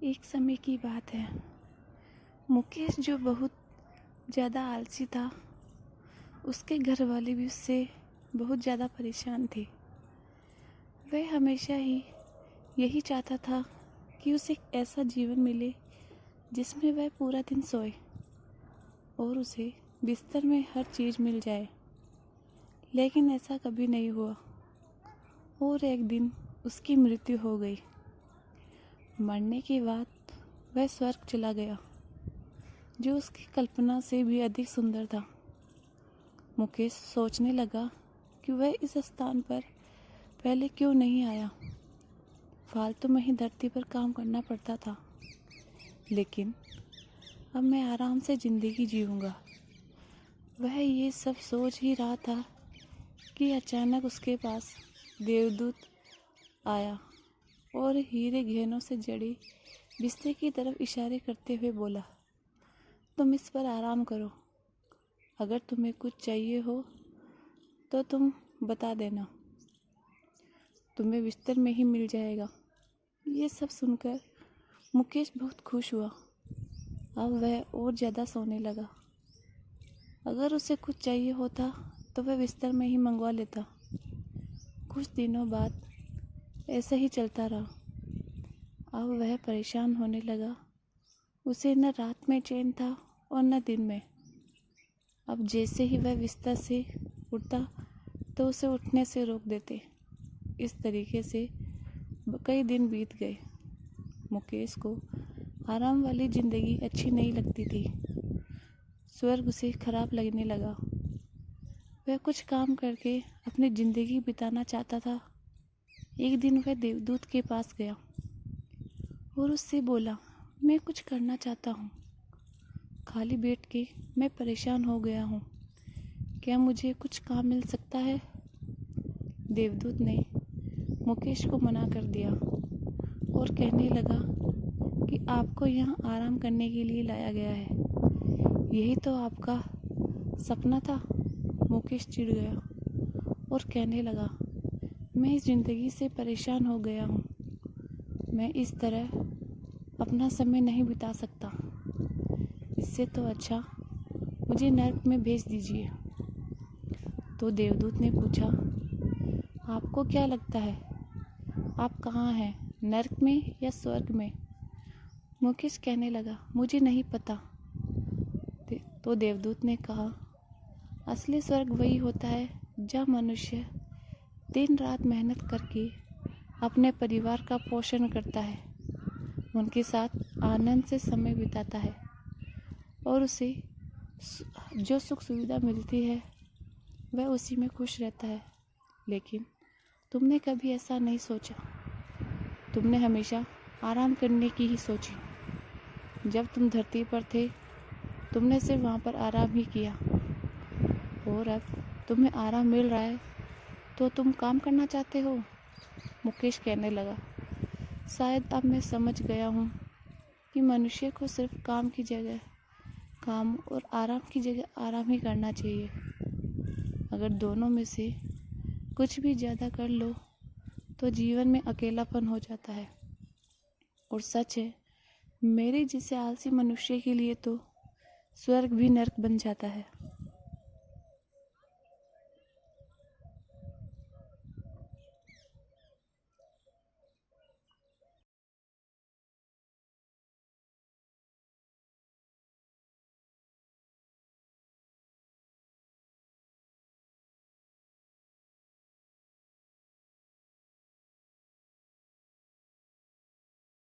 एक समय की बात है। मुकेश जो बहुत ज़्यादा आलसी था, उसके घर वाले भी उससे बहुत ज़्यादा परेशान थे। वह हमेशा ही यही चाहता था कि उसे एक ऐसा जीवन मिले जिसमें वह पूरा दिन सोए और उसे बिस्तर में हर चीज़ मिल जाए। लेकिन ऐसा कभी नहीं हुआ और एक दिन उसकी मृत्यु हो गई। मरने के बाद वह स्वर्ग चला गया, जो उसकी कल्पना से भी अधिक सुंदर था। मुकेश सोचने लगा कि वह इस स्थान पर पहले क्यों नहीं आया। फालतू में ही धरती पर काम करना पड़ता था, लेकिन अब मैं आराम से ज़िंदगी जीऊँगा। वह ये सब सोच ही रहा था कि अचानक उसके पास देवदूत आया और हीरे गहनों से जड़ी बिस्तर की तरफ इशारे करते हुए बोला, तुम इस पर आराम करो। अगर तुम्हें कुछ चाहिए हो तो तुम बता देना, तुम्हें बिस्तर में ही मिल जाएगा। ये सब सुनकर मुकेश बहुत खुश हुआ। अब वह और ज़्यादा सोने लगा। अगर उसे कुछ चाहिए होता तो वह बिस्तर में ही मंगवा लेता। कुछ दिनों बाद ऐसा ही चलता रहा। अब वह परेशान होने लगा। उसे न रात में चैन था और न दिन में। अब जैसे ही वह बिस्तर से उठता तो उसे उठने से रोक देते। इस तरीके से कई दिन बीत गए। मुकेश को आराम वाली ज़िंदगी अच्छी नहीं लगती थी। स्वर्ग उसे खराब लगने लगा। वह कुछ काम करके अपनी ज़िंदगी बिताना चाहता था। एक दिन वह देवदूत के पास गया और उससे बोला, मैं कुछ करना चाहता हूँ। खाली बैठ के मैं परेशान हो गया हूँ। क्या मुझे कुछ काम मिल सकता है? देवदूत ने मुकेश को मना कर दिया और कहने लगा कि आपको यहाँ आराम करने के लिए लाया गया है। यही तो आपका सपना था। मुकेश चिढ़ गया और कहने लगा, मैं इस ज़िंदगी से परेशान हो गया हूँ। मैं इस तरह अपना समय नहीं बिता सकता। इससे तो अच्छा मुझे नर्क में भेज दीजिए। तो देवदूत ने पूछा, आपको क्या लगता है, आप कहाँ हैं, नर्क में या स्वर्ग में? मुकेश कहने लगा, मुझे नहीं पता। तो देवदूत ने कहा, असली स्वर्ग वही होता है जहाँ मनुष्य दिन रात मेहनत करके अपने परिवार का पोषण करता है, उनके साथ आनंद से समय बिताता है और उसे जो सुख सुविधा मिलती है वह उसी में खुश रहता है। लेकिन तुमने कभी ऐसा नहीं सोचा। तुमने हमेशा आराम करने की ही सोची। जब तुम धरती पर थे तुमने सिर्फ वहाँ पर आराम ही किया, और अब तुम्हें आराम मिल रहा है तो तुम काम करना चाहते हो। मुकेश कहने लगा, शायद अब मैं समझ गया हूँ कि मनुष्य को सिर्फ काम की जगह काम और आराम की जगह आराम ही करना चाहिए। अगर दोनों में से कुछ भी ज़्यादा कर लो तो जीवन में अकेलापन हो जाता है। और सच है, मेरे जैसे आलसी मनुष्य के लिए तो स्वर्ग भी नर्क बन जाता है।